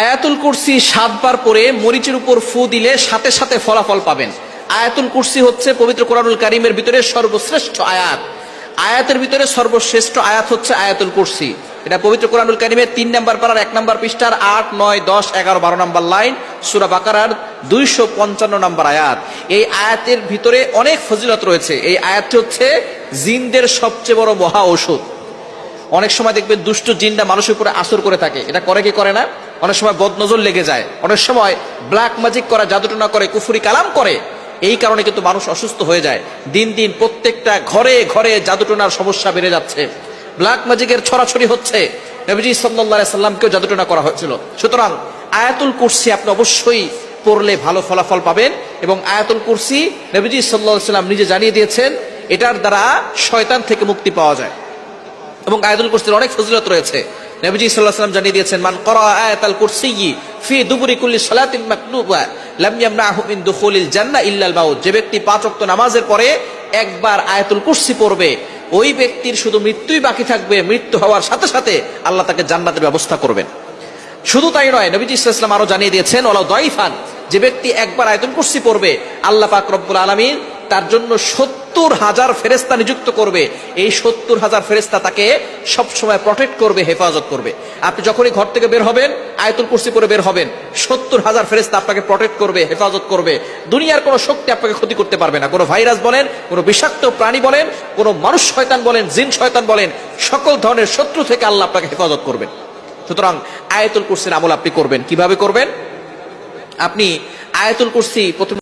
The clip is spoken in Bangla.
আয়াতুল কুরসি 7 বার পরে মরিচের উপর ফু দিলে সাথে সাথে ফলাফল পাবেন। আয়াতুল কুরসি হচ্ছে পবিত্র কোরআনুল কারীমের ভিতরে সর্বশ্রেষ্ঠ আয়াত। আয়াতের ভিতরে সর্বশ্রেষ্ঠ আয়াত হচ্ছে আয়াতুল কুরসি। এটা পবিত্র কোরআনুল কারীমের 3 নম্বর পারার 1 নম্বর পৃষ্ঠার 8, 9, 10, 11, 12 নম্বর লাইন, সূরা বাকারার 255 নম্বর আয়াত। এই আয়াতের ভিতরে অনেক ফজিলত রয়েছে। এই আয়াতটি হচ্ছে জিনদের সবচেয়ে বড় মহা ঔষধ। অনেক সময় দেখবেন দুষ্ট জিনটা মানুষের উপরে আসর করে থাকে, এটা করে কি করে না? অনেক সময় বদনজর লেগে যায়, অনেক সময় ব্ল্যাক ম্যাজিক করা, জাদুটনা করে, কুফরি কালাম করে। এই কারণে কিন্তু মানুষ অসুস্থ হয়ে যায়। দিন দিন প্রত্যেকটা ঘরে ঘরে জাদুটনার সমস্যা বেড়ে যাচ্ছে, ব্ল্যাক ম্যাজিকের ছড়াছড়ি হচ্ছে। নবীজি সাল্লাল্লাহু আলাইহি সাল্লামকেও জাদুটনা করা হয়েছিল। সুতরাং আয়াতুল কুরসি আপনি অবশ্যই পড়লে ভালো ফলাফল পাবেন। এবং আয়াতুল কুরসি নবীজি সাল্লাল্লাহু আলাইহি সাল্লাম নিজে জানিয়ে দিয়েছেন, এটার দ্বারা শয়তান থেকে মুক্তি পাওয়া যায়। এবং আয়াতুল কুরসির অনেক ফজিলত রয়েছে। নবীজি সাল্লাল্লাহু আলাইহি ওয়াসাল্লাম জানিয়ে দিয়েছেন, মান ক্বারা আয়াতাল কুরসি ফি দুবুরি কুল্লি সালাতিন মাকতুবা লাম ইয়ামনাহু মিন দুখুলিল জান্নাহ ইল্লাল মাউত। যে ব্যক্তি 5 ওয়াক্ত নামাজের পরে একবার আয়াতুল কুরসি পড়বে, ওই ব্যক্তির শুধু মৃত্যুই বাকি থাকবে। মৃত্যু হওয়ার সাথে সাথে আল্লাহ তাকে জান্নাতের ব্যবস্থা করবেন। শুধু তাই নয়, নবীজি সাল্লাল্লাহু আলাইহি ওয়াসাল্লাম আরো জানিয়ে দিয়েছেন, ওয়ালাউ দাইফান, যে ব্যক্তি একবার আয়াতুল কুরসি পড়বে, আল্লাহ পাক রব্বুল আলামিন তার জন্য 70,000 ফেরেশতা নিযুক্ত করবে। এই 70,000 ফেরেশতা তাকে সব সময় প্রটেক্ট করবে, হেফাজত করবে। আপনি যখনই ঘর থেকে বের হবেন, আয়াতুল কুরসি পড়ে বের হবেন, 70,000 ফেরেশতা আপনাকে প্রটেক্ট করবে, হেফাজত করবে। দুনিয়ার কোনো শক্তি আপনাকে ক্ষতি করতে পারবে না। কোনো ভাইরাস বলেন, কোনো বিষাক্ত প্রাণী বলেন, কোনো মানুষ শয়তান বলেন, জিন শয়তান বলেন, সকল ধরনের শত্রু থেকে আল্লাহ আপনাকে হেফাজত করবেন। সুতরাং আয়াতুল কুরসির আমল আপনি করবেন। কিভাবে করবেন? আপনি আয়াতুল কুরসি প্রথমে